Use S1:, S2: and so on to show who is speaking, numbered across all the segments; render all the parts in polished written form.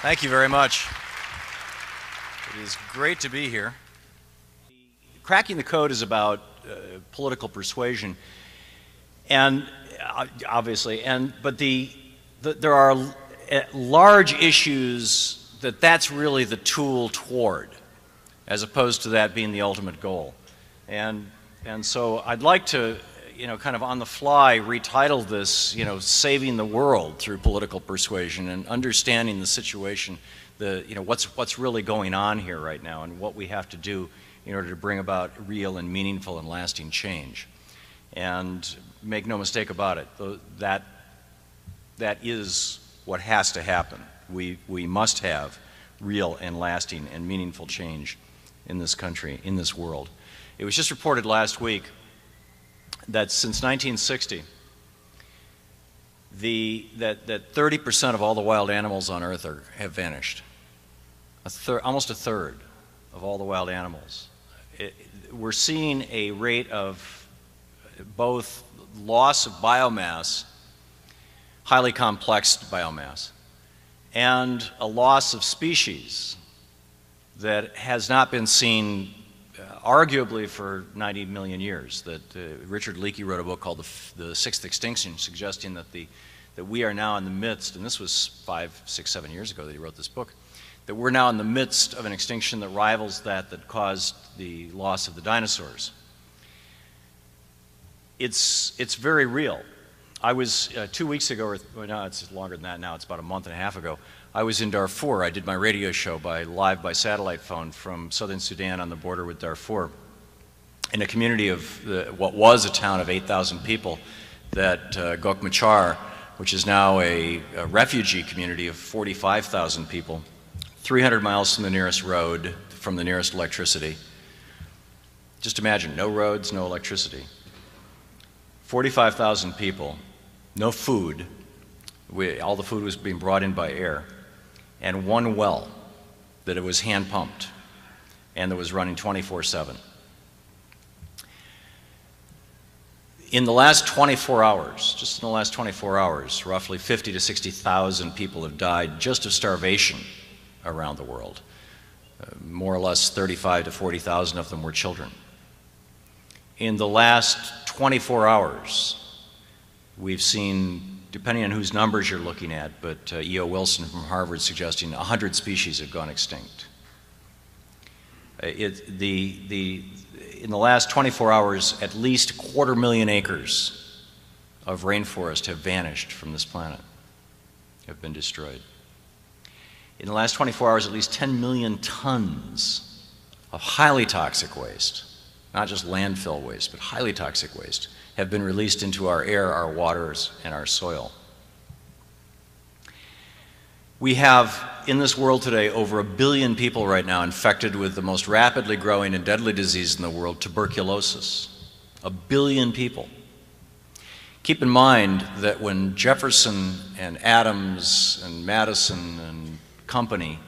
S1: Thank you very much. It is great to be here. Cracking the Code is about political persuasion, and obviously, but there are large issues that's really the tool toward, as opposed to that being the ultimate goal. And so I'd like to, kind of on the fly retitle this, Saving the World Through Political Persuasion, and understanding the situation, what's really going on here right now and what we have to do in order to bring about real and meaningful and lasting change. And make no mistake about it, that is what has to happen. We must have real and lasting and meaningful change in this country, in this world. It was just reported last week that since 1960, that 30% of all the wild animals on Earth have vanished. Almost a third of all the wild animals. We're seeing a rate of both loss of biomass, highly complex biomass, and a loss of species that has not been seen arguably for 90 million years. That Richard Leakey wrote a book called The Sixth Extinction, suggesting that we are now in the midst, and this was 5, 6, 7 years ago that he wrote this book, that we're now in the midst of an extinction that rivals that caused the loss of the dinosaurs. It's very real. I was 2 weeks ago, or no, it's longer than that now, it's about a month and a half ago, I was in Darfur. I did my radio show live by satellite phone from southern Sudan on the border with Darfur, in a community of what was a town of 8,000 people, that Gok Machar, which is now a refugee community of 45,000 people, 300 miles from the nearest road, from the nearest electricity. Just imagine, no roads, no electricity. 45,000 people, no food. All the food was being brought in by air, and one well that it was hand pumped and that was running 24/7. In the last 24 hours, just in the last 24 hours, roughly 50 to 60,000 people have died just of starvation around the world. More or less 35 to 40,000 of them were children. In the last 24 hours, we've seen, depending on whose numbers you're looking at, but E.O. Wilson from Harvard suggesting 100 species have gone extinct. In the last 24 hours, at least 250,000 acres of rainforest have vanished from this planet, have been destroyed. In the last 24 hours, at least 10 million tons of highly toxic waste, not just landfill waste, but highly toxic waste, have been released into our air, our waters, and our soil. We have, in this world today, over 1 billion people right now infected with the most rapidly growing and deadly disease in the world, tuberculosis. 1 billion people. Keep in mind that when Jefferson and Adams and Madison and company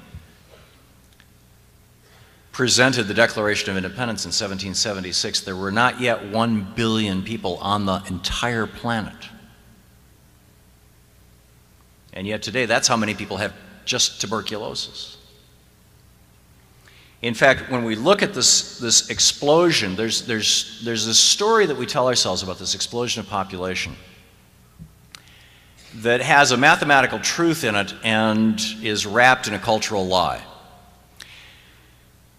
S1: presented the Declaration of Independence in 1776, there were not yet 1 billion people on the entire planet. And yet today, that's how many people have just tuberculosis. In fact, when we look at this explosion, there's this story that we tell ourselves about this explosion of population that has a mathematical truth in it and is wrapped in a cultural lie.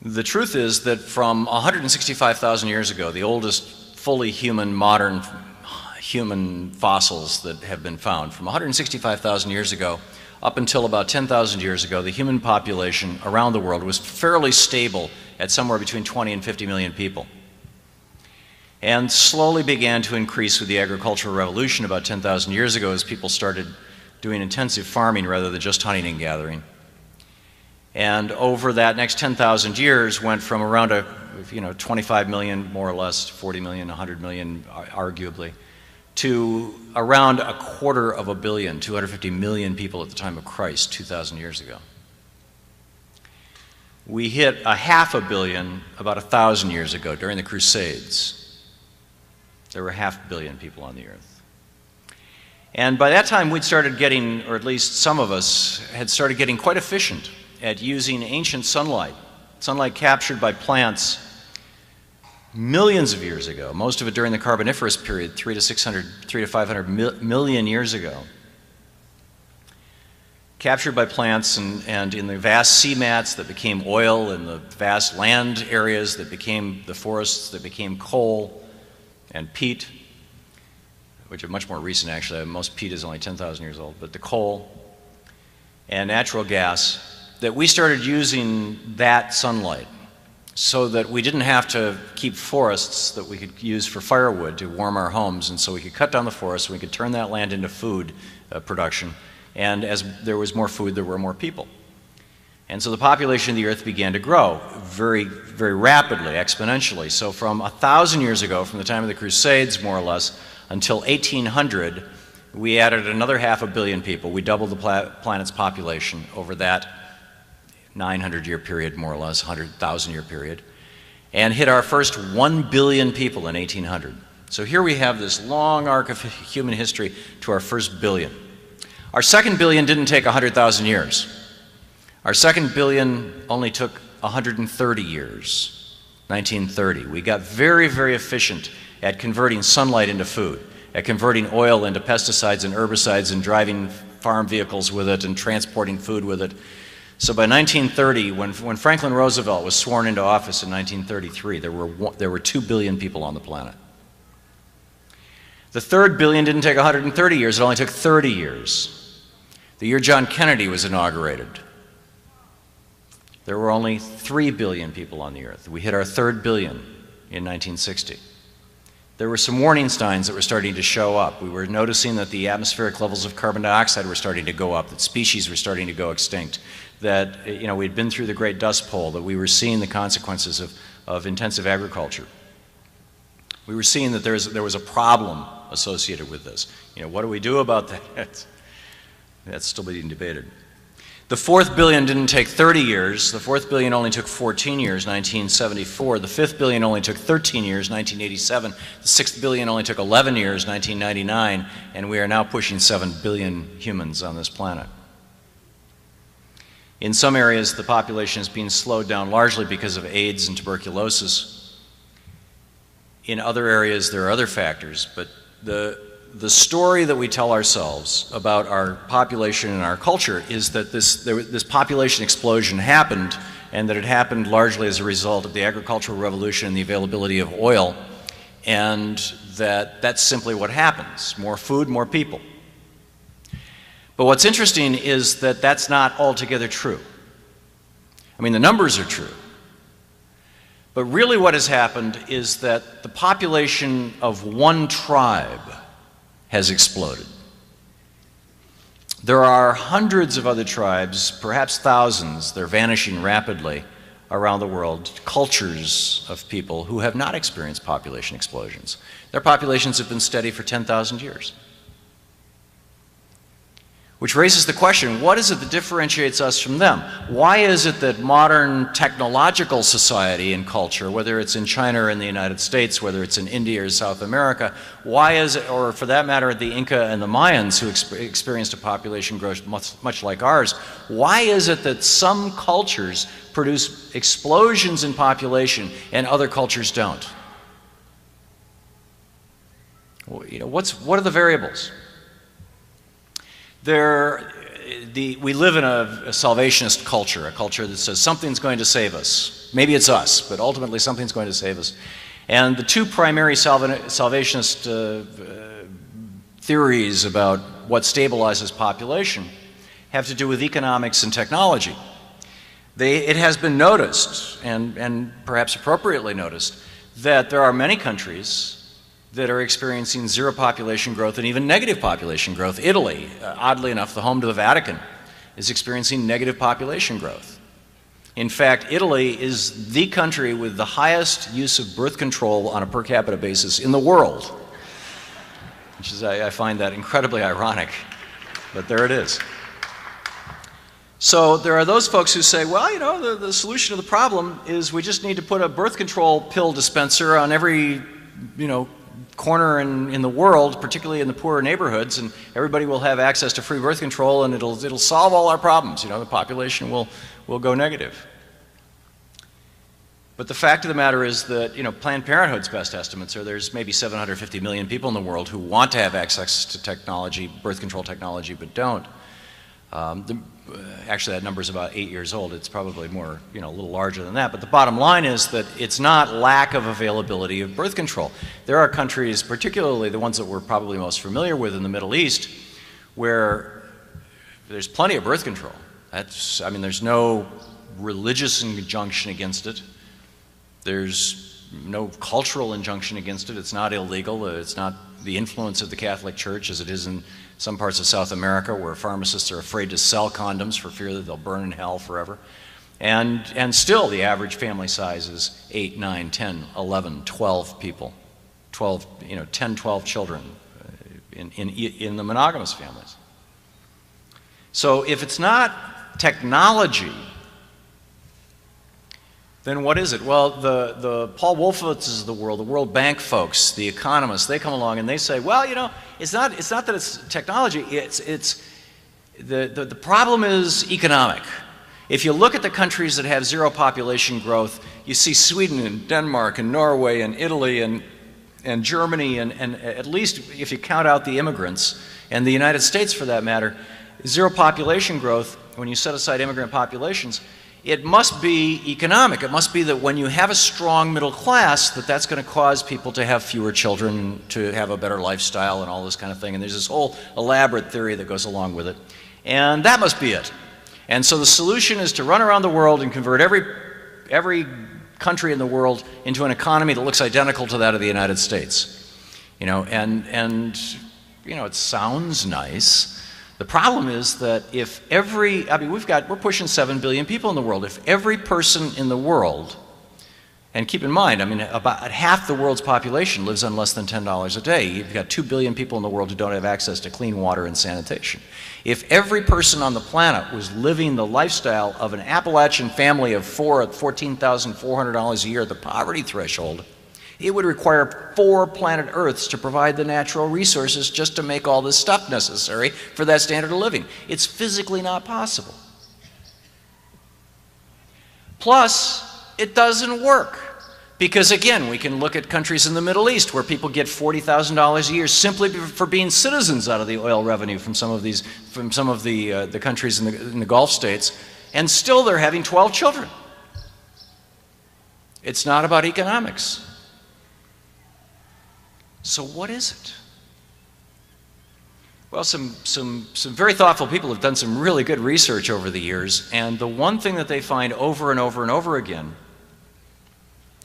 S1: The truth is that from 165,000 years ago, the oldest fully human, modern human fossils that have been found, from 165,000 years ago up until about 10,000 years ago, the human population around the world was fairly stable at somewhere between 20 and 50 million people, and slowly began to increase with the agricultural revolution about 10,000 years ago as people started doing intensive farming rather than just hunting and gathering. And over that next 10,000 years went from around 25 million, more or less, 40 million, 100 million, arguably, to around 250 million, 250 million people at the time of Christ, 2,000 years ago. We hit 500 million about 1,000 years ago during the Crusades. There were 500 million people on the earth. And by that time, we'd started getting, or at least some of us, had started getting quite efficient at using ancient sunlight captured by plants millions of years ago, most of it during the Carboniferous period, 300 to 500 million years ago. Captured by plants and in the vast sea mats that became oil, in the vast land areas that became the forests that became coal and peat, which are much more recent actually. Most peat is only 10,000 years old, but the coal and natural gas, that we started using that sunlight so that we didn't have to keep forests that we could use for firewood to warm our homes, and so we could cut down the forest and we could turn that land into food production. And as there was more food, there were more people. And so the population of the earth began to grow very, very rapidly, exponentially. So from 1,000 years ago, from the time of the Crusades, more or less, until 1800, we added another 500 million people. We doubled the planet's population over that 900-year period, more or less, 100,000-year period, and hit our first 1 billion people in 1800. So here we have this long arc of human history to our first billion. Our second billion didn't take 100,000 years. Our second billion only took 130 years, 1930. We got very, very efficient at converting sunlight into food, at converting oil into pesticides and herbicides and driving farm vehicles with it and transporting food with it. So by 1930, when Franklin Roosevelt was sworn into office in 1933, there were 2 billion people on the planet. The third billion didn't take 130 years, it only took 30 years. The year John Kennedy was inaugurated, there were only 3 billion people on the earth. We hit our third billion in 1960. There were some warning signs that were starting to show up. We were noticing that the atmospheric levels of carbon dioxide were starting to go up, that species were starting to go extinct, that we'd been through the Great Dust Bowl, that we were seeing the consequences of intensive agriculture. We were seeing that there was a problem associated with this. What do we do about that? That's still being debated. The fourth billion didn't take 30 years. The fourth billion only took 14 years, 1974. The fifth billion only took 13 years, 1987. The sixth billion only took 11 years, 1999. And we are now pushing 7 billion humans on this planet. In some areas, the population is being slowed down largely because of AIDS and tuberculosis. In other areas, there are other factors, but the story that we tell ourselves about our population and our culture is that this population explosion happened, and that it happened largely as a result of the agricultural revolution and the availability of oil, and that's simply what happens. More food, more people. But what's interesting is that that's not altogether true. I mean, the numbers are true. But really what has happened is that the population of one tribe has exploded. There are hundreds of other tribes, perhaps thousands, they're vanishing rapidly around the world, cultures of people who have not experienced population explosions. Their populations have been steady for 10,000 years. Which raises the question, what is it that differentiates us from them? Why is it that modern technological society and culture, whether it's in China or in the United States, whether it's in India or South America, why is it, or for that matter, the Inca and the Mayans who experienced a population growth much like ours, why is it that some cultures produce explosions in population and other cultures don't? Well, what are the variables? We live in a salvationist culture, a culture that says something's going to save us. Maybe it's us, but ultimately something's going to save us. And the two primary salvationist theories about what stabilizes population have to do with economics and technology. It has been noticed, and perhaps appropriately noticed, that there are many countries that are experiencing zero population growth and even negative population growth. Italy, oddly enough, the home to the Vatican, is experiencing negative population growth. In fact, Italy is the country with the highest use of birth control on a per capita basis in the world, which is, I find that incredibly ironic, but there it is. So there are those folks who say, well, the solution to the problem is we just need to put a birth control pill dispenser on every, corner in the world, particularly in the poorer neighborhoods, and everybody will have access to free birth control, and it'll solve all our problems. You know, the population will go negative. But the fact of the matter is that, you know, Planned Parenthood's best estimates are there's maybe 750 million people in the world who want to have access to technology, birth control technology, but don't. Actually, that number is about 8 years old. It's probably more, you know, a little larger than that. But the bottom line is that it's not lack of availability of birth control. There are countries, particularly the ones that we're probably most familiar with in the Middle East, where there's plenty of birth control. I mean, there's no religious injunction against it. There's no cultural injunction against it. It's not illegal. It's not the influence of the Catholic Church as it is in some parts of South America, where pharmacists are afraid to sell condoms for fear that they'll burn in hell forever. And still the average family size is 8, 9, 10, 11, 12 people. 12, you know, 10, 12 children in the monogamous families. So if it's not technology, then what is it? Well, the Paul Wolfowitzes of the World Bank folks, the economists, they come along and they say, well, you know, it's not that it's technology, the problem is economic. If you look at the countries that have zero population growth, you see Sweden and Denmark and Norway and Italy and Germany and at least if you count out the immigrants, and the United States for that matter, zero population growth, when you set aside immigrant populations, it must be economic. It must be that when you have a strong middle class, that's going to cause people to have fewer children, to have a better lifestyle and all this kind of thing. And there's this whole elaborate theory that goes along with it. And that must be it. And so the solution is to run around the world and convert every country in the world into an economy that looks identical to that of the United States. You know, and you know, it sounds nice. The problem is that if we're pushing 7 billion people in the world. If every person in the world, and keep in mind, I mean, about half the world's population lives on less than $10 a day. You've got 2 billion people in the world who don't have access to clean water and sanitation. If every person on the planet was living the lifestyle of an Appalachian family of 4 at $14,400 a year at the poverty threshold, it would require 4 planet Earths to provide the natural resources just to make all this stuff necessary for that standard of living. It's physically not possible. Plus, it doesn't work. Because again, we can look at countries in the Middle East where people get $40,000 a year simply for being citizens out of the oil revenue from some of the countries in the Gulf states, and still they're having 12 children. It's not about economics. So what is it? Well, some very thoughtful people have done some really good research over the years, and the one thing that they find over and over and over again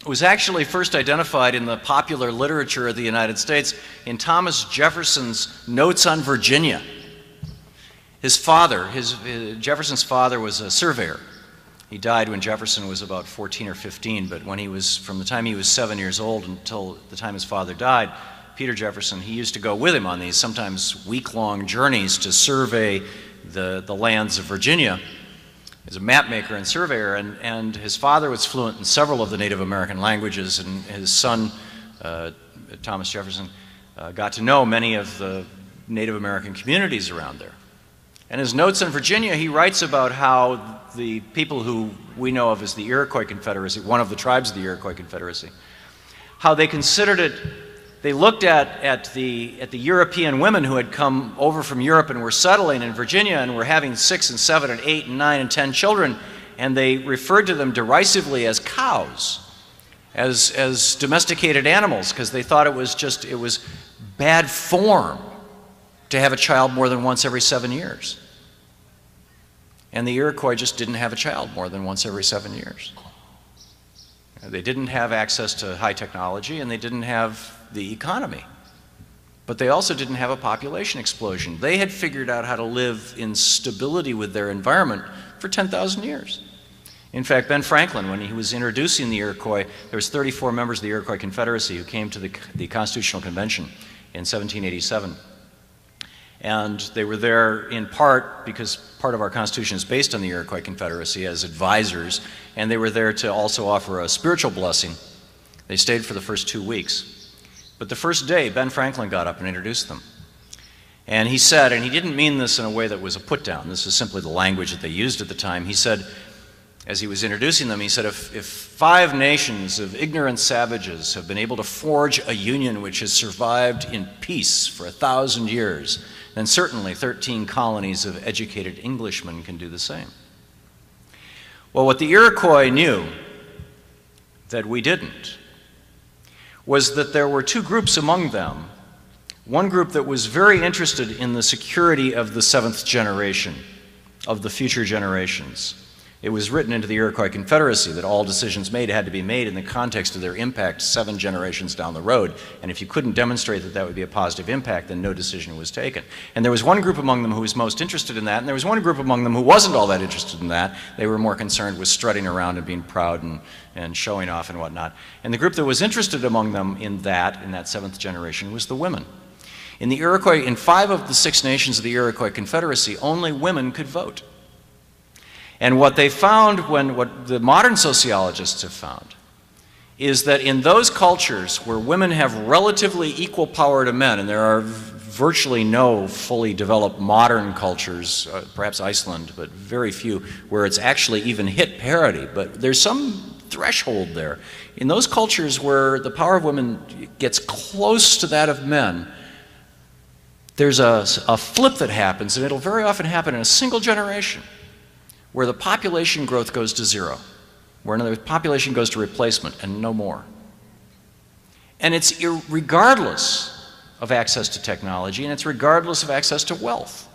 S1: was actually first identified in the popular literature of the United States in Thomas Jefferson's Notes on Virginia. His father, Jefferson's father was a surveyor. He died when Jefferson was about 14 or 15, but from the time he was 7 years old until the time his father died, Peter Jefferson, he used to go with him on these sometimes week-long journeys to survey the lands of Virginia. He's a map maker and surveyor, and his father was fluent in several of the Native American languages, and his son, Thomas Jefferson, got to know many of the Native American communities around there. In his Notes on Virginia, he writes about how the people who we know of as the Iroquois Confederacy, one of the tribes of the Iroquois Confederacy, how they considered it, they looked at the European women who had come over from Europe and were settling in Virginia and were having 6 and 7 and 8 and 9 and 10 children, and they referred to them derisively as cows, as domesticated animals, because they thought it was bad form to have a child more than once every 7 years. And the Iroquois just didn't have a child more than once every 7 years. They didn't have access to high technology, and they didn't have the economy. But they also didn't have a population explosion. They had figured out how to live in stability with their environment for 10,000 years. In fact, Ben Franklin, when he was introducing the Iroquois, there was 34 members of the Iroquois Confederacy who came to the Constitutional Convention in 1787. And they were there in part because part of our Constitution is based on the Iroquois Confederacy as advisors, and they were there to also offer a spiritual blessing. They stayed for the first 2 weeks. But the first day, Ben Franklin got up and introduced them. And he said, and he didn't mean this in a way that was a put-down, this is simply the language that they used at the time. He said, as he was introducing them, he said, if 5 nations of ignorant savages have been able to forge a union which has survived in peace for 1,000 years, then certainly 13 colonies of educated Englishmen can do the same. Well, what the Iroquois knew that we didn't was that there were 2 groups among them. One group that was very interested in the security of the 7th generation, of the future generations. It was written into the Iroquois Confederacy that all decisions made had to be made in the context of their impact 7 generations down the road, and if you couldn't demonstrate that that would be a positive impact, then no decision was taken. And there was one group among them who was most interested in that, and there was one group among them who wasn't all that interested in that. They were more concerned with strutting around and being proud and showing off and whatnot. And the group that was interested among them in that 7th generation, was the women. In the Iroquois, in 5 of the 6 nations of the Iroquois Confederacy, only women could vote. And what they found, what the modern sociologists have found, is that in those cultures where women have relatively equal power to men, and there are virtually no fully developed modern cultures, perhaps Iceland, but very few, where it's actually even hit parity, but there's some threshold there. In those cultures where the power of women gets close to that of men, there's a flip that happens, and it'll very often happen in a single generation, where the population growth goes to 0, where the population goes to replacement and no more. And it's regardless of access to technology, and it's regardless of access to wealth.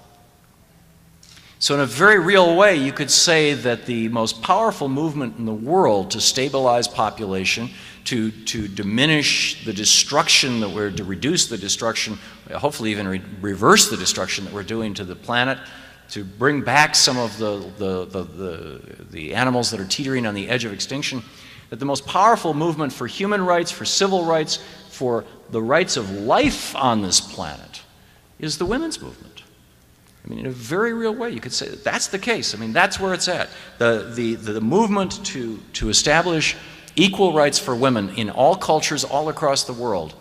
S1: So in a very real way, you could say that the most powerful movement in the world to stabilize population, to diminish the destruction that we're, to reduce the destruction, hopefully even reverse the destruction that we're doing to the planet, to bring back some of the animals that are teetering on the edge of extinction, that the most powerful movement for human rights, for civil rights, for the rights of life on this planet is the women's movement. I mean, in a very real way, you could say that that's the case. I mean, that's where it's at. The movement to establish equal rights for women in all cultures all across the world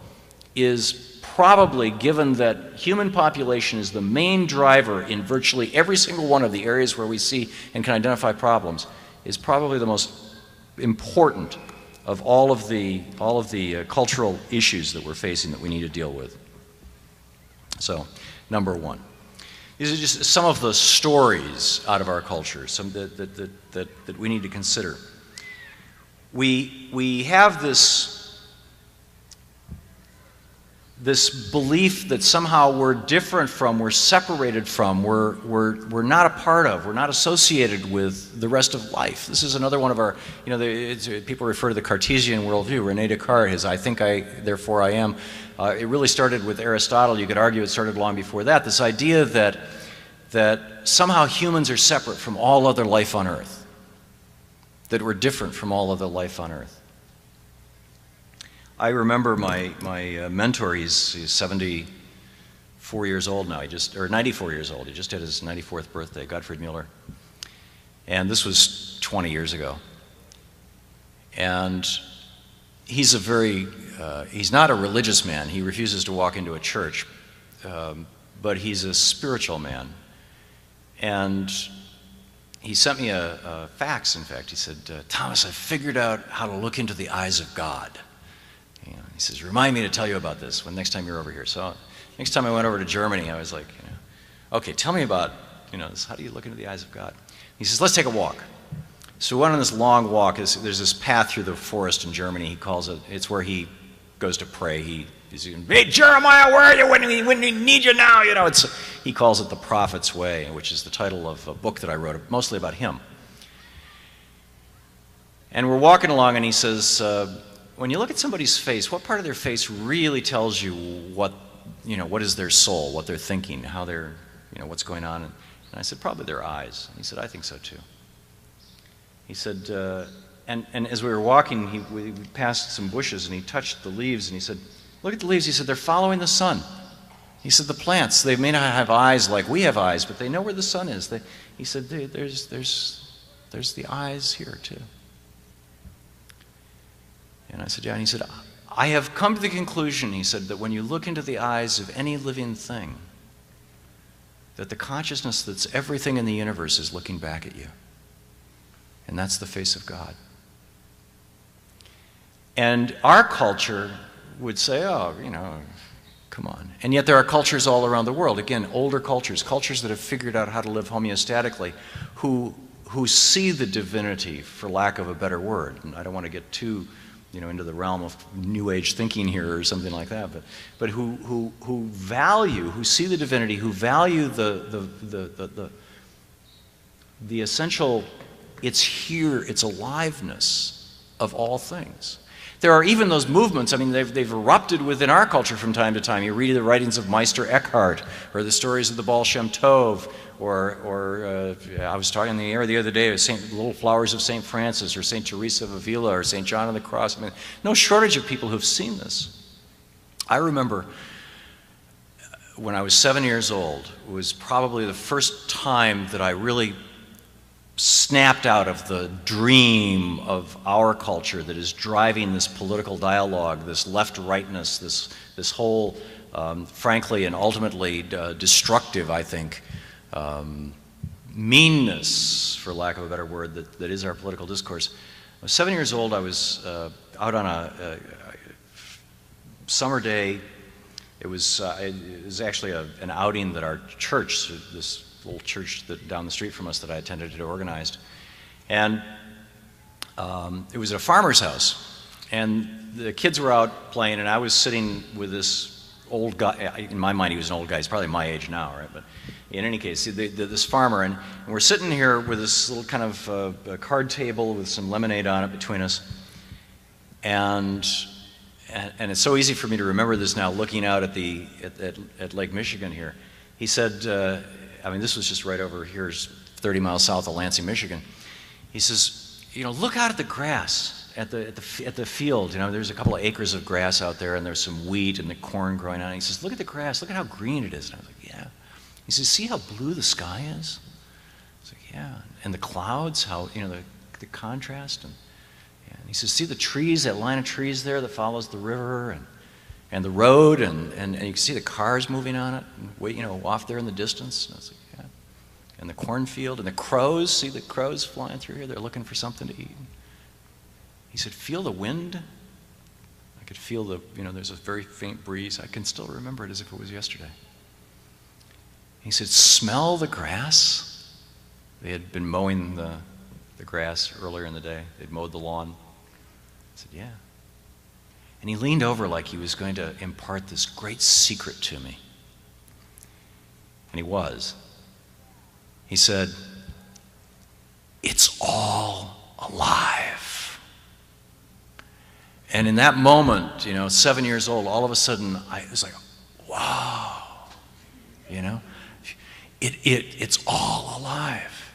S1: is probably, given that human population is the main driver in virtually every single one of the areas where we see and can identify problems, is probably the most important of all of the cultural issues that we're facing that we need to deal with. So, number 1. These are just some of the stories out of our culture, some that we need to consider. We have this belief that somehow we're different from, we're separated from, we're not a part of, we're not associated with the rest of life. This is another one of our, you know, people refer to the Cartesian worldview. René Descartes, his I think I, therefore I am. It really started with Aristotle. You could argue it started long before that. This idea that somehow humans are separate from all other life on Earth, that we're different from all other life on Earth. I remember my mentor, he's 74 years old now, or 94 years old. He just had his 94th birthday, Gottfried Mueller. And this was 20 years ago. And he's he's not a religious man. He refuses to walk into a church, but he's a spiritual man. And he sent me a fax, in fact. He said, Thomas, I figured out how to look into the eyes of God. You know, he says, remind me to tell you about this when next time you're over here. So next time I went over to Germany, I was like, you know, okay, tell me about, you know, this, how do you look into the eyes of God? He says, let's take a walk. So we went on this long walk. There's this path through the forest in Germany. He calls it, it's where he goes to pray. He's hey, Jeremiah, where are you when we need you now? You know, he calls it The Prophet's Way, which is the title of a book that I wrote, mostly about him. And we're walking along, and he says, when you look at somebody's face, what part of their face really tells you what is their soul, what they're thinking, how they're, you know, what's going on? And I said, probably their eyes. And he said, I think so too. He said, and as we were walking, we passed some bushes, and he touched the leaves, and he said, look at the leaves. He said, they're following the sun. He said, the plants, they may not have eyes like we have eyes, but they know where the sun is. He said, there's the eyes here too. And I said, yeah. And he said, I have come to the conclusion, he said, that when you look into the eyes of any living thing, that the consciousness that's everything in the universe is looking back at you. And that's the face of God. And our culture would say, oh, you know, come on. And yet there are cultures all around the world, again, older cultures, cultures that have figured out how to live homeostatically, who see the divinity, for lack of a better word. And I don't want to get too, you know, into the realm of New Age thinking here or something like that, but who value, who see the divinity, who value the essential, it's here, it's aliveness of all things. There are even those movements, I mean, they've erupted within our culture from time to time. You read the writings of Meister Eckhart, or the stories of the Baal Shem Tov, or I was talking in the air the other day, Little Flowers of St. Francis, or St. Teresa of Avila, or St. John of the Cross. I mean, no shortage of people who've seen this. I remember when I was 7 years old, it was probably the first time that I really snapped out of the dream of our culture that is driving this political dialogue, this left-rightness, this whole, frankly and ultimately destructive, I think, meanness, for lack of a better word, that is our political discourse. I was 7 years old. I was out on a summer day. It was actually an outing that our church, this little church down the street from us that I attended, had organized. And it was at a farmer's house. And the kids were out playing, and I was sitting with this old guy. In my mind, he was an old guy. He's probably my age now, right? But in any case, this farmer, and we're sitting here with this little kind of a card table with some lemonade on it between us. And it's so easy for me to remember this now, looking out at Lake Michigan here. He said, I mean, this was just right over here, 30 miles south of Lansing, Michigan. He says, you know, look out at the grass, at the field. You know, there's a couple of acres of grass out there, and there's some wheat and the corn growing on it. He says, look at the grass, look at how green it is. And I was like, yeah. He says, see how blue the sky is? I was like, yeah. And the clouds, how, you know, the contrast. And he says, see the trees, that line of trees there that follows the river, and the road, and you can see the cars moving on it, and, you know, off there in the distance. And I was like, yeah. And the cornfield, and the crows, see the crows flying through here? They're looking for something to eat. He said, feel the wind? I could feel you know, there's a very faint breeze. I can still remember it as if it was yesterday. He said, smell the grass? They had been mowing the grass earlier in the day. They'd mowed the lawn. I said, yeah. And he leaned over like he was going to impart this great secret to me. And he was. He said, it's all alive. And in that moment, you know, 7 years old, all of a sudden, I was like, wow, you know, it's all alive.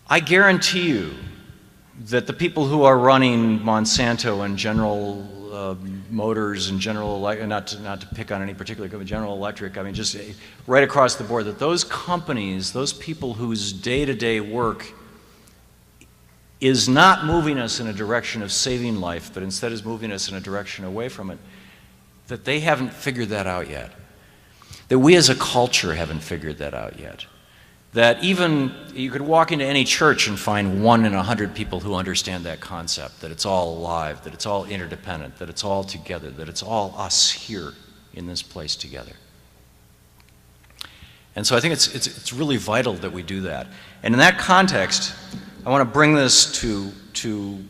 S1: I guarantee you that the people who are running Monsanto and General Motors and not to pick on any particular company, General Electric, I mean, just right across the board, that those companies, those people whose day-to-day work is not moving us in a direction of saving life, but instead is moving us in a direction away from it, that they haven't figured that out yet. That we as a culture haven't figured that out yet. That even, you could walk into any church and find 1 in 100 people who understand that concept, that it's all alive, that it's all interdependent, that it's all together, that it's all us here in this place together. And so I think it's really vital that we do that. And in that context, I want to bring this and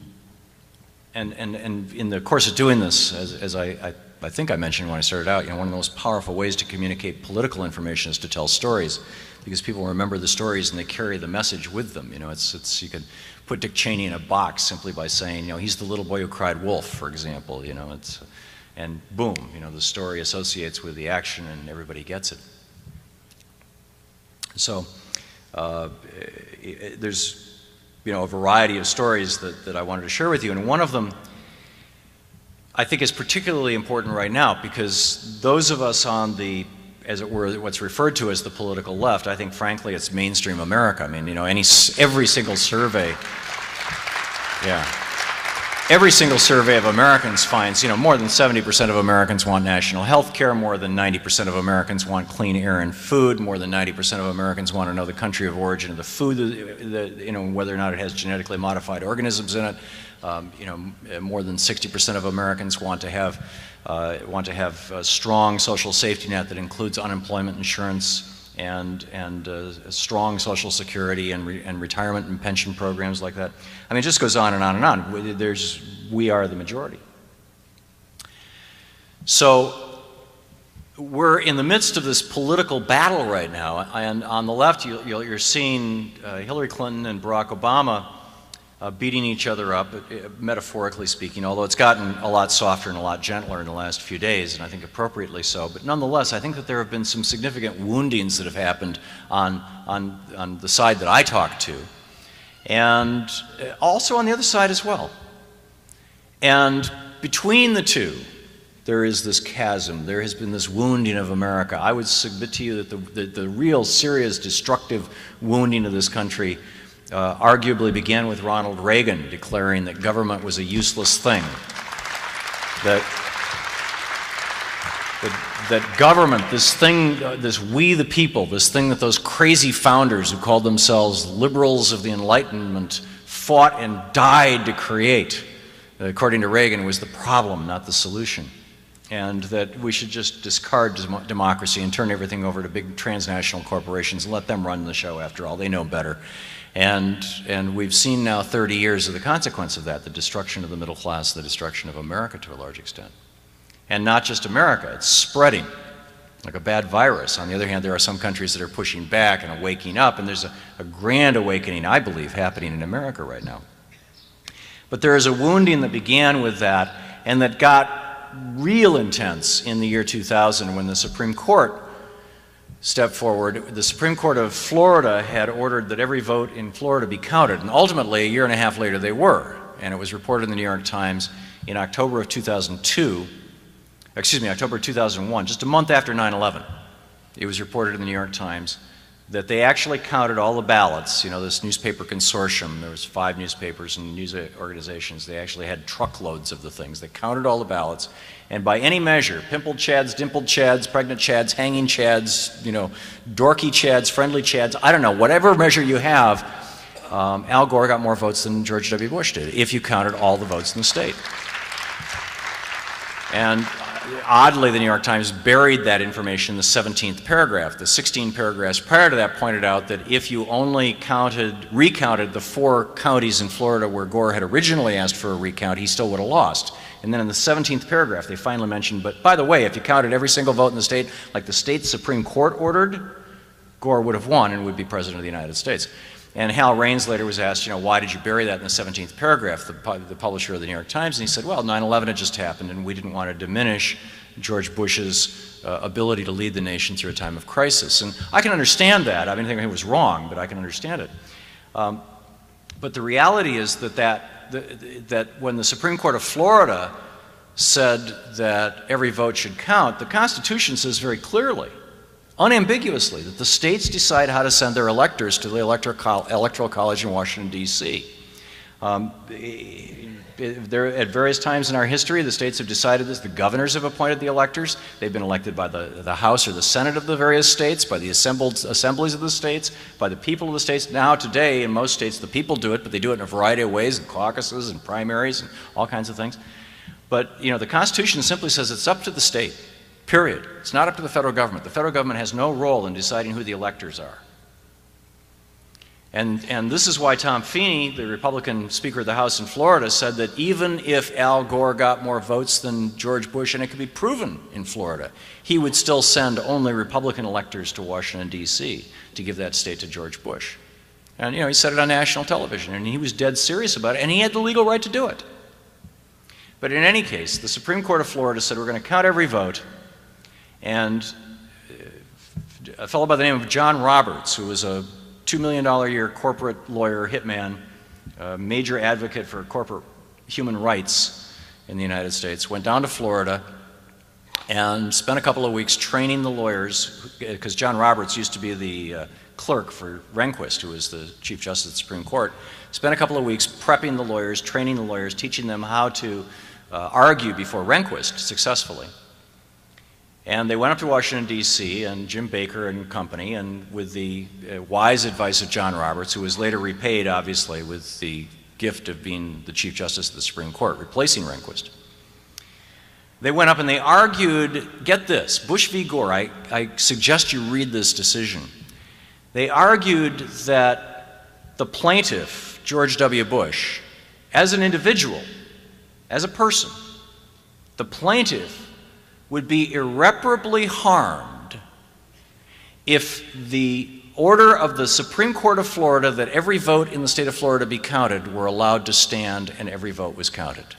S1: in the course of doing this, as I think I mentioned when I started out, you know, one of the most powerful ways to communicate political information is to tell stories, because people remember the stories and they carry the message with them. You know, you can put Dick Cheney in a box simply by saying, you know, he's the little boy who cried wolf, for example. You know, and boom, you know, the story associates with the action and everybody gets it. So there's, you know, a variety of stories that I wanted to share with you, and one of them I think is particularly important right now, because those of us on the, as it were, what's referred to as the political left, I think frankly it's mainstream America. I mean, you know, every single survey, yeah. every single survey of Americans finds, more than 70% of Americans want national health care, more than 90% of Americans want clean air and food, more than 90% of Americans want to know the country of origin of the food, whether or not it has genetically modified organisms in it. More than 60% of Americans want to have a strong social safety net that includes unemployment insurance and strong Social Security and retirement and pension programs like that. I mean, it just goes on and on and on. We are the majority. So we're in the midst of this political battle right now, and on the left you're seeing Hillary Clinton and Barack Obama beating each other up, metaphorically speaking, although it's gotten a lot softer and a lot gentler in the last few days, and I think appropriately so. But nonetheless, I think that there have been some significant woundings that have happened on the side that I talk to, and also on the other side as well. And between the two, there is this chasm. There has been this wounding of America. I would submit to you that the real serious destructive wounding of this country arguably began with Ronald Reagan declaring that government was a useless thing, that government, this we the people, this thing that those crazy founders who called themselves liberals of the Enlightenment fought and died to create, according to Reagan, was the problem, not the solution. And that we should just discard democracy and turn everything over to big transnational corporations and let them run the show. After all, they know better. And we've seen now 30 years of the consequence of that, the destruction of the middle class, the destruction of America to a large extent. And not just America, it's spreading like a bad virus. On the other hand, there are some countries that are pushing back and waking up, and there's a grand awakening, I believe, happening in America right now. But there is a wounding that began with that and that got real intense in the year 2000 when the Supreme Court stepped forward. The Supreme Court of Florida had ordered that every vote in Florida be counted, and ultimately, a year and a half later, they were. And it was reported in the New York Times in October of 2002, October 2001, just a month after 9/11. It was reported in the New York Times that they actually counted all the ballots. This newspaper consortium, there was 5 newspapers and news organizations. They actually had truckloads of the things. They counted all the ballots, and by any measure, pimpled chads, dimpled chads, pregnant chads, hanging chads, dorky chads, friendly chads, I don't know, whatever measure you have, Al Gore got more votes than George W. Bush did, if you counted all the votes in the state. And oddly, the New York Times buried that information in the 17th paragraph. The 16 paragraphs prior to that pointed out that if you only recounted the 4 counties in Florida where Gore had originally asked for a recount, he still would have lost. And then in the 17th paragraph, they finally mentioned, but by the way, if you counted every single vote in the state, like the state Supreme Court ordered, Gore would have won and would be president of the United States. And Hal Raines later was asked, why did you bury that in the 17th paragraph, the publisher of the New York Times? And he said, well, 9/11 had just happened, and we didn't want to diminish George Bush's ability to lead the nation through a time of crisis. And I can understand that. I didn't think it was wrong, but I can understand it. But the reality is that when the Supreme Court of Florida said that every vote should count, the Constitution says very clearly, unambiguously, that the states decide how to send their electors to the Electoral College in Washington, D.C. At various times in our history, the states have decided this. The governors have appointed the electors. They've been elected by the House or the Senate of the various states, by the assemblies of the states, by the people of the states. Now, today, in most states, the people do it, but they do it in a variety of ways, in caucuses and primaries and all kinds of things. But, the Constitution simply says it's up to the state. Period. It's not up to the federal government. The federal government has no role in deciding who the electors are. And this is why Tom Feeney, the Republican Speaker of the House in Florida, said that even if Al Gore got more votes than George Bush, and it could be proven in Florida, he would still send only Republican electors to Washington, D.C. to give that state to George Bush. And, he said it on national television, and he was dead serious about it, and he had the legal right to do it. But in any case, the Supreme Court of Florida said we're going to count every vote. And a fellow by the name of John Roberts, who was a $2 million a year corporate lawyer, hitman, a major advocate for corporate human rights in the United States, went down to Florida, and spent a couple of weeks training the lawyers, because John Roberts used to be the clerk for Rehnquist, who was the Chief Justice of the Supreme Court. Spent a couple of weeks prepping the lawyers, training the lawyers, teaching them how to argue before Rehnquist successfully. And they went up to Washington, D.C., and Jim Baker and company, and with the wise advice of John Roberts, who was later repaid, obviously, with the gift of being the Chief Justice of the Supreme Court, replacing Rehnquist. They went up and they argued, get this, Bush v. Gore, I suggest you read this decision. They argued that the plaintiff, George W. Bush, as an individual, as a person, the plaintiff would be irreparably harmed if the order of the Supreme Court of Florida that every vote in the state of Florida be counted were allowed to stand and every vote was counted.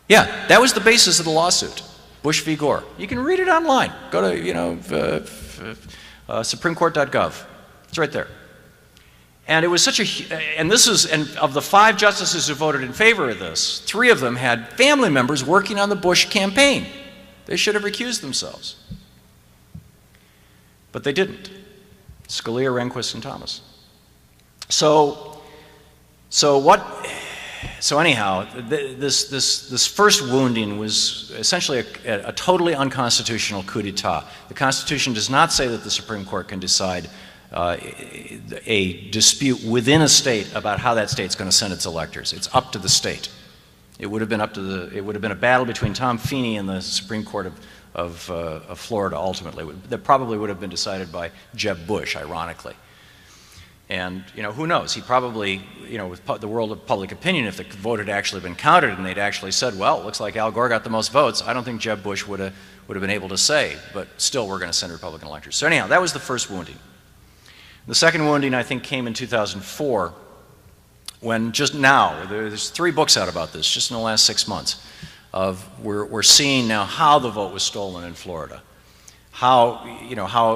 S1: Yeah, that was the basis of the lawsuit, Bush v. Gore. You can read it online. Go to, supremecourt.gov. It's right there. And it was such a, and of the 5 justices who voted in favor of this, 3 of them had family members working on the Bush campaign. They should have recused themselves. But they didn't. Scalia, Rehnquist, and Thomas. So anyhow, this first wounding was essentially a totally unconstitutional coup d'etat. The Constitution does not say that the Supreme Court can decide a dispute within a state about how that state's going to send its electors. It's up to the state. It would have been a battle between Tom Feeney and the Supreme Court of Florida ultimately. That probably would have been decided by Jeb Bush, ironically. And who knows? He probably, with the world of public opinion, if the vote had actually been counted and they'd actually said, well, it looks like Al Gore got the most votes, I don't think Jeb Bush would have been able to say, but still we're going to send Republican electors. So anyhow, that was the first wounding. The second wounding, I think, came in 2004, when just now, there's 3 books out about this, just in the last 6 months, we're seeing now how the vote was stolen in Florida. How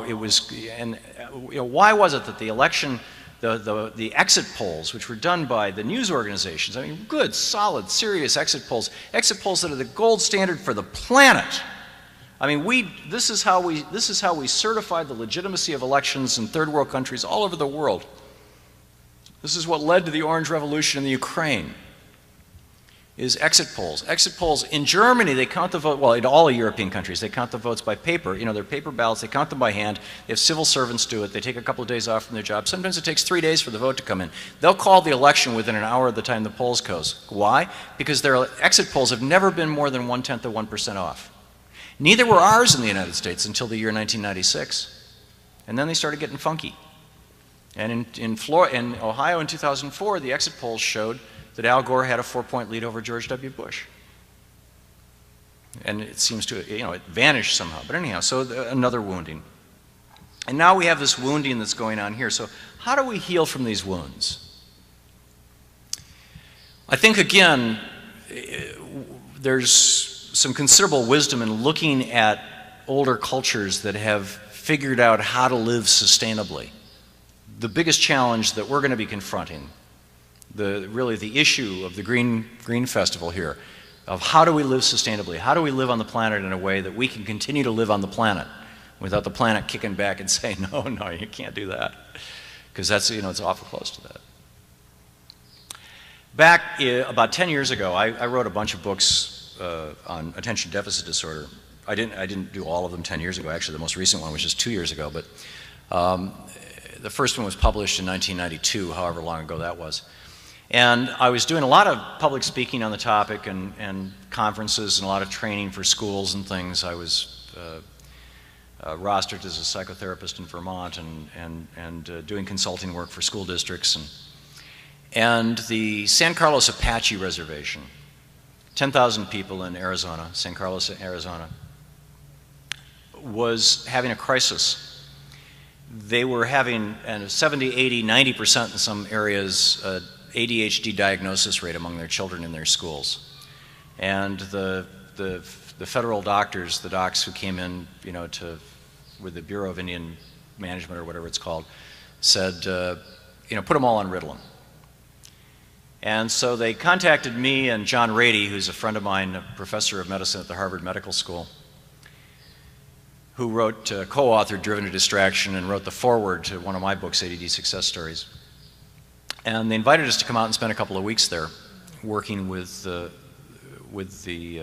S1: it was, and why was it that the election, the exit polls, which were done by the news organizations, I mean, good, solid, serious exit polls that are the gold standard for the planet. I mean, this is how we certify the legitimacy of elections in third world countries all over the world. This is what led to the Orange Revolution in the Ukraine, is exit polls. Exit polls in Germany, they count the vote, well, in all European countries, they count the votes by paper. They're paper ballots, they count them by hand. They have civil servants do it. They take a couple of days off from their job. Sometimes it takes 3 days for the vote to come in. They'll call the election within an hour of the time the polls close. Why? Because their exit polls have never been more than 1/10 of 1% off. Neither were ours in the United States until the year 1996. And then they started getting funky. And in Ohio in 2004, the exit polls showed that Al Gore had a 4-point lead over George W. Bush. And it seems to, it vanished somehow. But anyhow, so another wounding. And now we have this wounding that's going on here. So how do we heal from these wounds? I think, again, there's some considerable wisdom in looking at older cultures that have figured out how to live sustainably. The biggest challenge that we're going to be confronting, really the issue of the Green Festival here, of how do we live sustainably? How do we live on the planet in a way that we can continue to live on the planet without the planet kicking back and saying, no, you can't do that. Because that's, it's awful close to that. Back about 10 years ago, I wrote a bunch of books on attention deficit disorder. I didn't do all of them 10 years ago. Actually, the most recent one was just 2 years ago. But the first one was published in 1992, however long ago that was. And I was doing a lot of public speaking on the topic and conferences and a lot of training for schools and things. I was rostered as a psychotherapist in Vermont and doing consulting work for school districts. And the San Carlos Apache Reservation, 10,000 people in Arizona, San Carlos, Arizona, was having a crisis. They were having 70, 80, 90% in some areas ADHD diagnosis rate among their children in their schools. And the federal doctors, the docs who came in, with the Bureau of Indian Management or whatever it's called, said, put them all on Ritalin. And so they contacted me and John Rady, who's a friend of mine, a professor of medicine at the Harvard Medical School. who wrote, co-authored Driven to Distraction and wrote the foreword to one of my books, ADD Success Stories. And they invited us to come out and spend a couple of weeks there, working with the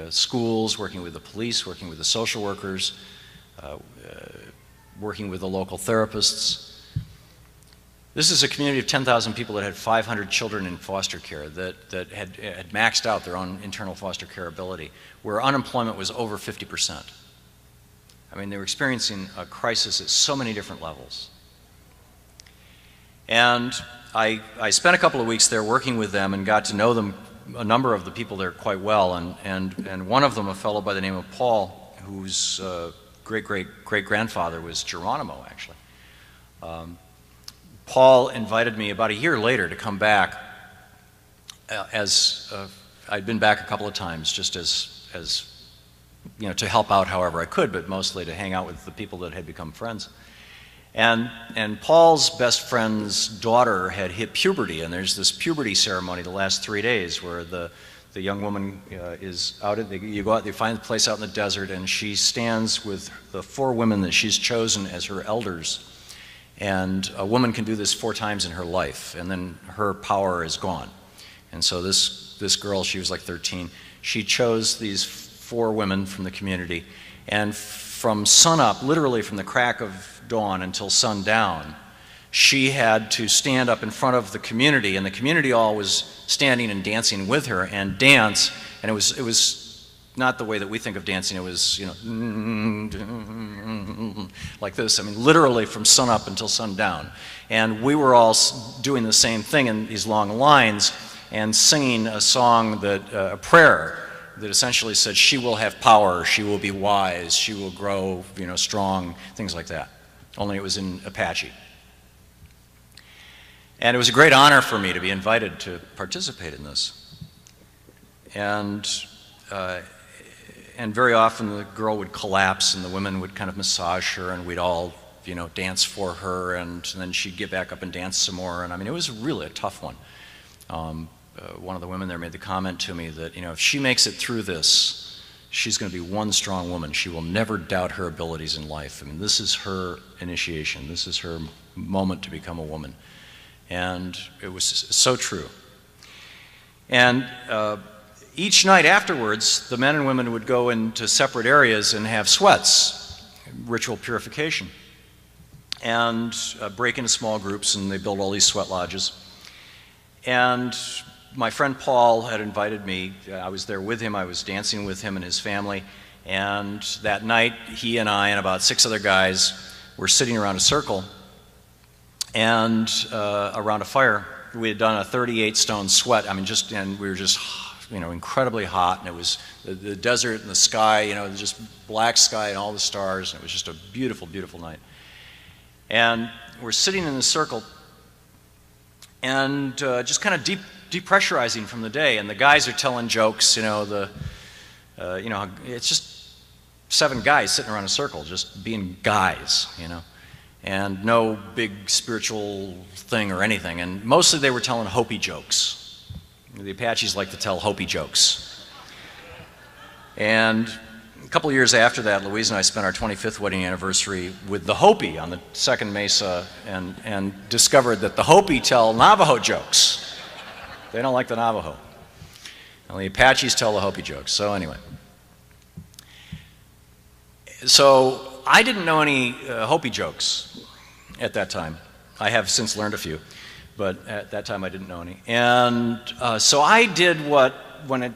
S1: schools, working with the police, working with the social workers, working with the local therapists. This is a community of 10,000 people that had 500 children in foster care that had maxed out their own internal foster care ability, where unemployment was over 50%. I mean, they were experiencing a crisis at so many different levels. And I spent a couple of weeks there working with them and got to know them, a number of the people there quite well, and one of them, a fellow by the name of Paul, whose great-great-great-grandfather was Geronimo, actually. Paul invited me about a year later to come back, as I'd been back a couple of times, just as you know, to help out however I could, but mostly to hang out with the people that had become friends. And Paul's best friend's daughter had hit puberty, and there's this puberty ceremony the last 3 days where the young woman is out. You go out, they find a place out in the desert, and she stands with the 4 women that she's chosen as her elders. And a woman can do this 4 times in her life, and then her power is gone. And so this girl, she was like 13, she chose these 4 women from the community, and from sunup, literally from the crack of dawn until sundown, she had to stand up in front of the community, and the community all was standing and dancing with her and dance, and it was not the way that we think of dancing. It was, you know, like this. I mean, literally from sunup until sundown. And we were all doing the same thing in these long lines and singing a song a prayer that essentially said, she will have power, she will be wise, she will grow, you know, strong, things like that. Only it was in Apache. And it was a great honor for me to be invited to participate in this. And very often the girl would collapse and the women would kind of massage her, and we'd all, you know, dance for her, and then she'd get back up and dance some more. And I mean, it was really a tough one. One of the women there made the comment to me that, you know, if she makes it through this, she's going to be one strong woman. She will never doubt her abilities in life. I mean, this is her initiation. This is her moment to become a woman. And it was so true. And each night afterwards, the men and women would go into separate areas and have sweats, ritual purification, and break into small groups, and they build all these sweat lodges. And my friend Paul had invited me. I was there with him. I was dancing with him and his family. And that night, he and I and about 6 other guys were sitting around a circle and around a fire. We had done a 38-stone sweat. I mean, and we were just, you know, incredibly hot, and it was the desert and the sky, you know, just black sky and all the stars, and it was just a beautiful, beautiful night. And we're sitting in the circle and just kind of depressurizing from the day, and the guys are telling jokes, you know, it's just 7 guys sitting around a circle, just being guys, you know, and no big spiritual thing or anything, and mostly they were telling Hopi jokes. The Apaches like to tell Hopi jokes. And a couple of years after that, Louise and I spent our 25th wedding anniversary with the Hopi on the second mesa, and discovered that the Hopi tell Navajo jokes. They don't like the Navajo. And the Apaches tell the Hopi jokes. So anyway. So I didn't know any Hopi jokes at that time. I have since learned a few, but at that time I didn't know any. And so I did when it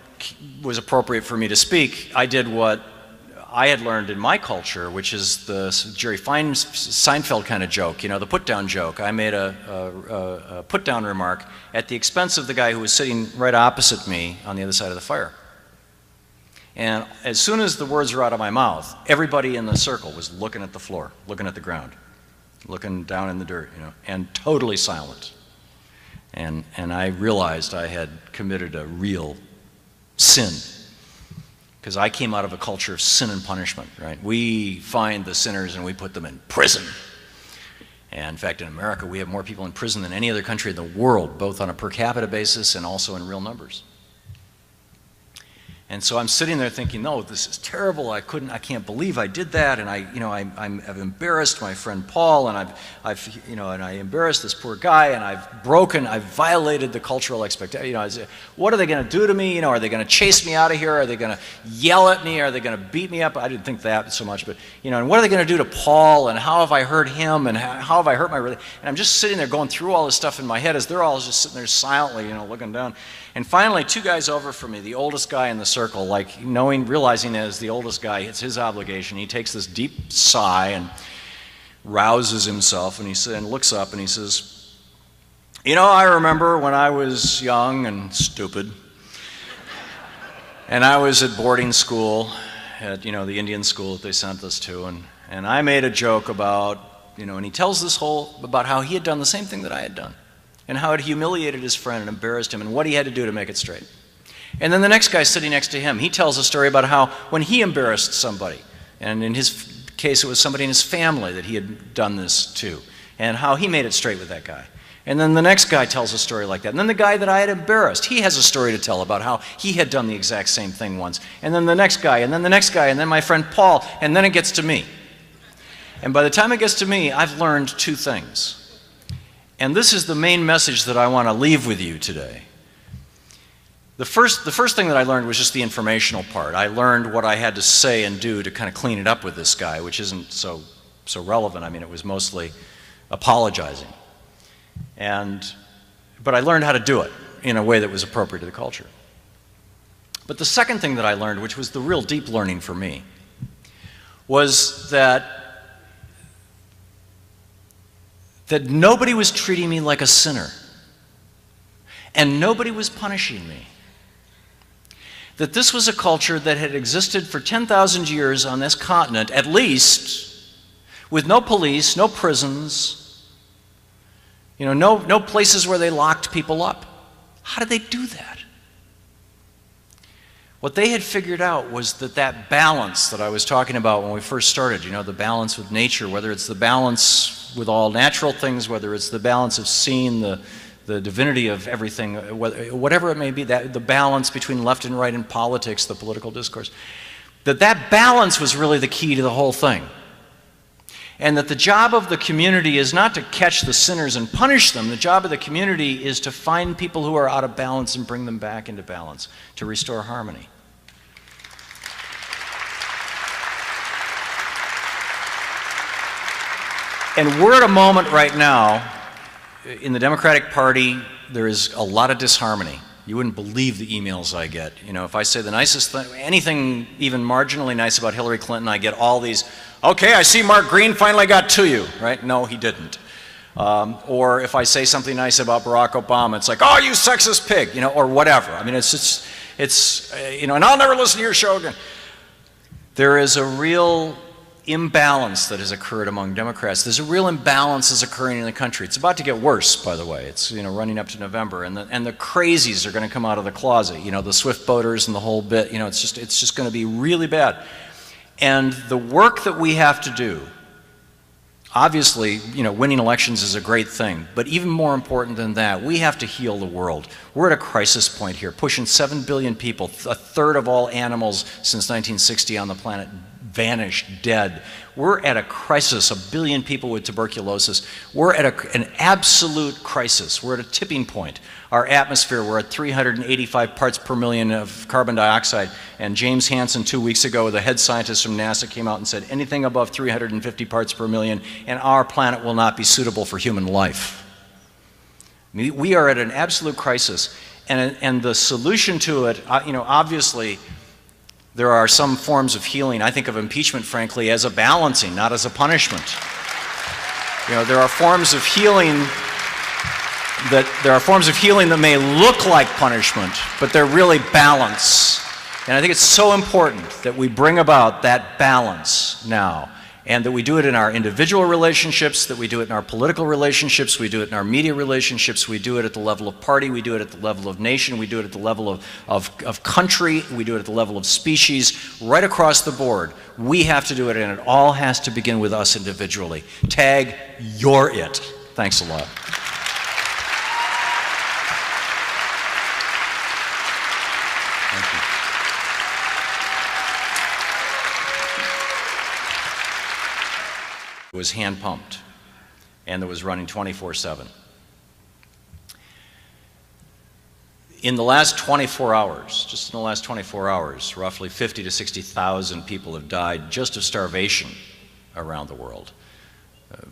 S1: was appropriate for me to speak, I did what I had learned in my culture, which is the Jerry Seinfeld kind of joke, you know, the put-down joke. I made a put-down remark at the expense of the guy who was sitting right opposite me on the other side of the fire. And as soon as the words were out of my mouth, everybody in the circle was looking at the floor, looking at the ground, looking down in the dirt, you know, and totally silent. And I realized I had committed a real sin, because I came out of a culture of sin and punishment, right? We find the sinners and we put them in prison. And in fact, in America, we have more people in prison than any other country in the world, both on a per capita basis and also in real numbers. And so I'm sitting there thinking, no, this is terrible. I can't believe I did that. And I've embarrassed my friend Paul, and I embarrassed this poor guy, and I've violated the cultural expectation. What are they going to do to me? Are they going to chase me out of here? Are they going to yell at me? Are they going to beat me up? I didn't think that so much, but, and what are they going to do to Paul? And how have I hurt him? And how have I hurt my relationship? And I'm just sitting there going through all this stuff in my head as they're all just sitting there silently, looking down. And finally, two guys over from me, the oldest guy in the circle, realizing as the oldest guy, it's his obligation. He takes this deep sigh and rouses himself, and looks up and he says, I remember when I was young and stupid, and I was at boarding school at, the Indian school that they sent us to, and I made a joke about, and he tells this about how he had done the same thing that I had done, and how it humiliated his friend and embarrassed him, and what he had to do to make it straight. And then the next guy sitting next to him, he tells a story about how when he embarrassed somebody, and in his case it was somebody in his family that he had done this to, and how he made it straight with that guy. And then the next guy tells a story like that. And then the guy that I had embarrassed, he has a story to tell about how he had done the exact same thing once. And then the next guy, and then the next guy, and then my friend Paul, and then it gets to me. And by the time it gets to me, I've learned two things. And this is the main message that I want to leave with you today. The first thing that I learned was just the informational part. I learned what I had to say and do to kind of clean it up with this guy, which isn't so relevant. I mean, it was mostly apologizing. But I learned how to do it in a way that was appropriate to the culture. But the second thing that I learned, which was the real deep learning for me, was that nobody was treating me like a sinner, and nobody was punishing me. That this was a culture that had existed for 10,000 years on this continent, at least, with no police, no prisons, no places where they locked people up. How did they do that? What they had figured out was that balance that I was talking about when we first started, the balance with nature, whether it's the balance with all natural things, whether it's the balance of seeing the divinity of everything, whatever it may be, the balance between left and right in politics, the political discourse, that balance was really the key to the whole thing. And that the job of the community is not to catch the sinners and punish them. The job of the community is to find people who are out of balance and bring them back into balance, to restore harmony. And we're at a moment right now, in the Democratic Party, there is a lot of disharmony. You wouldn't believe the emails I get. If I say the nicest thing, anything even marginally nice about Hillary Clinton, I get all these, okay, I see Mark Green finally got to you, right? No, he didn't. Or if I say something nice about Barack Obama, it's like, oh, you sexist pig, or whatever. I mean, and I'll never listen to your show again. There is a real imbalance that has occurred among Democrats. There's a real imbalance that's occurring in the country. It's about to get worse, by the way. It's running up to November, and the crazies are going to come out of the closet. The swift boaters and the whole bit. It's just going to be really bad. And the work that we have to do, obviously, winning elections is a great thing, but even more important than that, we have to heal the world. We're at a crisis point here, pushing 7 billion people, a third of all animals since 1960 on the planet vanished, dead. We're at a crisis, 1 billion people with tuberculosis. We're at an absolute crisis. We're at a tipping point. Our atmosphere, we're at 385 parts per million of carbon dioxide, and James Hansen 2 weeks ago, the head scientist from NASA, came out and said anything above 350 parts per million and our planet will not be suitable for human life. We are at an absolute crisis, and the solution to it, obviously, there are some forms of healing. I think of impeachment, frankly, as a balancing, not as a punishment. There are forms of healing that may look like punishment, but they're really balance. And I think it's so important that we bring about that balance now, and that we do it in our individual relationships, that we do it in our political relationships, we do it in our media relationships, we do it at the level of party, we do it at the level of nation, we do it at the level of country, we do it at the level of species, right across the board. We have to do it, and it all has to begin with us individually. Tag, you're it. Thanks a lot. Thank you. was hand pumped and that was running 24/7. In the last 24 hours, just in the last 24 hours, roughly 50 to 60,000 people have died just of starvation around the world.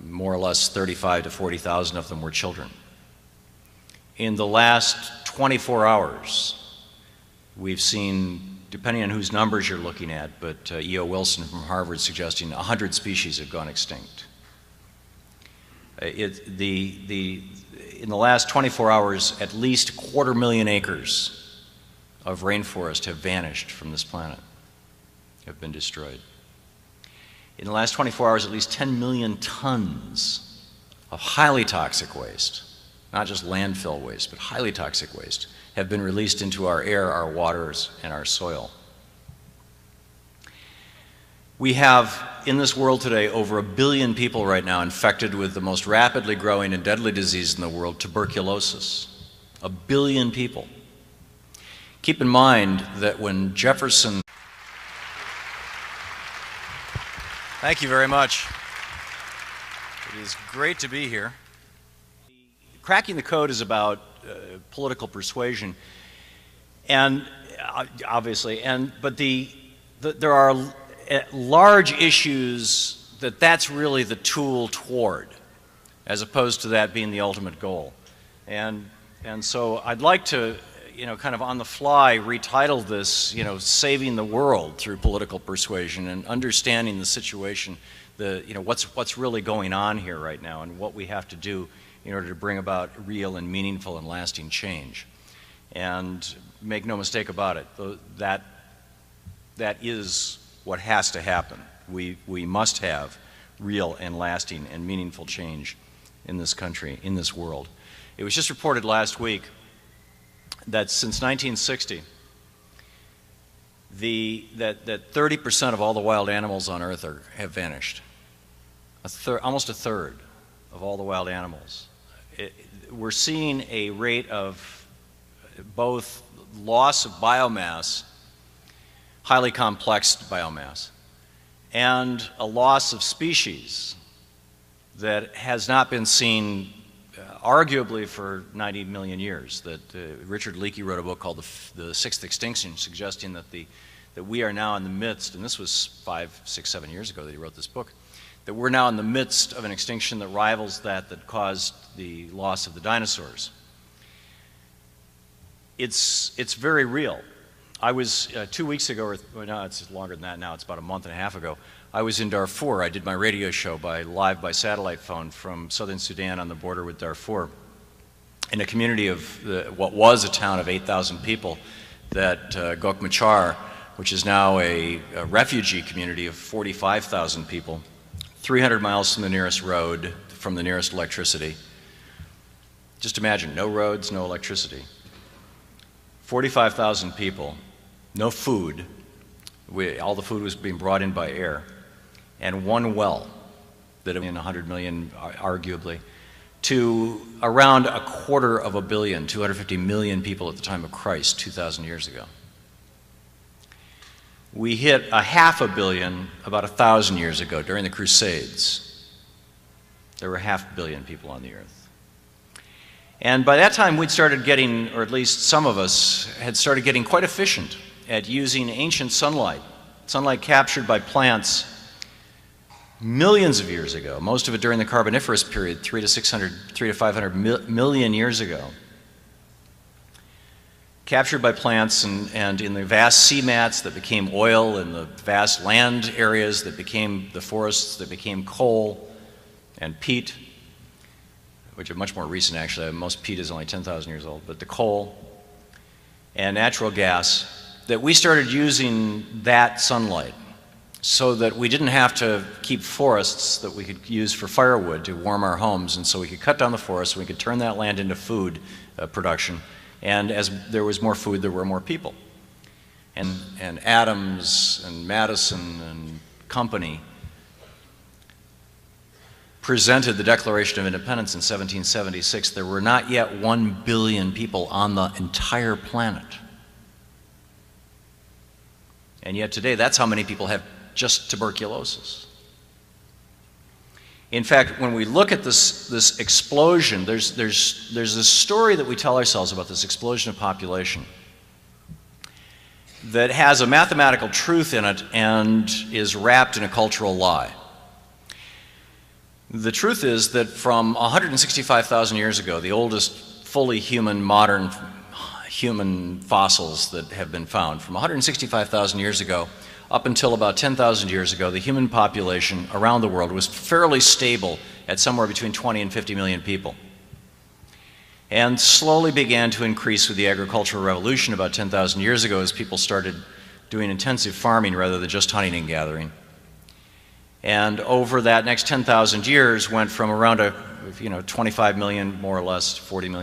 S1: More or less 35 to 40,000 of them were children. In the last 24 hours, we've seen, depending on whose numbers you're looking at, but E.O. Wilson from Harvard suggesting 100 species have gone extinct. In the last 24 hours, at least 250,000 acres of rainforest have vanished from this planet, have been destroyed. In the last 24 hours, at least 10 million tons of highly toxic waste, not just landfill waste, but highly toxic waste, have been released into our air, our waters, and our soil. We have, in this world today, over 1 billion people right now infected with the most rapidly growing and deadly disease in the world, tuberculosis. 1 billion people. Keep in mind that when Jefferson... Thank you very much. It is great to be here. Cracking the code is about political persuasion, and obviously, but there are large issues that's really the tool toward, as opposed to that being the ultimate goal. And so I'd like to, kind of on the fly retitle this, Saving the World Through Political Persuasion, and understanding the situation, what's really going on here right now and what we have to do in order to bring about real and meaningful and lasting change. And make no mistake about it, that is what has to happen. We must have real and lasting and meaningful change in this country, in this world. It was just reported last week that since 1960, that 30% of all the wild animals on Earth have vanished. Almost a third of all the wild animals. We're seeing a rate of both loss of biomass, highly complex biomass, and a loss of species that has not been seen arguably for 90 million years. That Richard Leakey wrote a book called The Sixth Extinction, suggesting that we are now in the midst, and this was 5, 6, 7 years ago that he wrote this book, that we're now in the midst of an extinction that rivals that caused the loss of the dinosaurs. It's very real. I was 2 weeks ago, or no, it's longer than that now, it's about a month and a half ago, I was in Darfur. I did my radio show live by satellite phone from southern Sudan on the border with Darfur, in a community of what was a town of 8,000 people, that Gok Machar, which is now a refugee community of 45,000 people, 300 miles from the nearest road, from the nearest electricity. Just imagine, no roads, no electricity. 45,000 people, no food. All the food was being brought in by air. And one well, that in 100 million, arguably, to around 250 million, 250 million people at the time of Christ, 2,000 years ago. We hit 500 million about 1,000 years ago during the Crusades. There were 500 million people on the earth. And by that time we'd started getting, or at least some of us had started getting quite efficient at using ancient sunlight captured by plants millions of years ago, most of it during the Carboniferous period, 300 to 500 million years ago. Captured by plants and in the vast sea mats that became oil, and the vast land areas that became the forests that became coal and peat, which are much more recent actually. Most peat is only 10,000 years old, but the coal and natural gas, that we started using that sunlight so that we didn't have to keep forests that we could use for firewood to warm our homes, and so we could cut down the forest, we could turn that land into food production. And as there was more food, there were more people. And Adams and Madison and company presented the Declaration of Independence in 1776. There were not yet 1 billion people on the entire planet. And yet today, that's how many people have just tuberculosis. In fact, when we look at this explosion, there's this story that we tell ourselves about this explosion of population that has a mathematical truth in it and is wrapped in a cultural lie. The truth is that from 165,000 years ago, the oldest fully human, modern human fossils that have been found, from 165,000 years ago up until about 10,000 years ago, the human population around the world was fairly stable at somewhere between 20 and 50 million people, and slowly began to increase with the agricultural revolution about 10,000 years ago as people started doing intensive farming rather than just hunting and gathering. And over that next 10,000 years went from around 25 million, more or less, 40 million.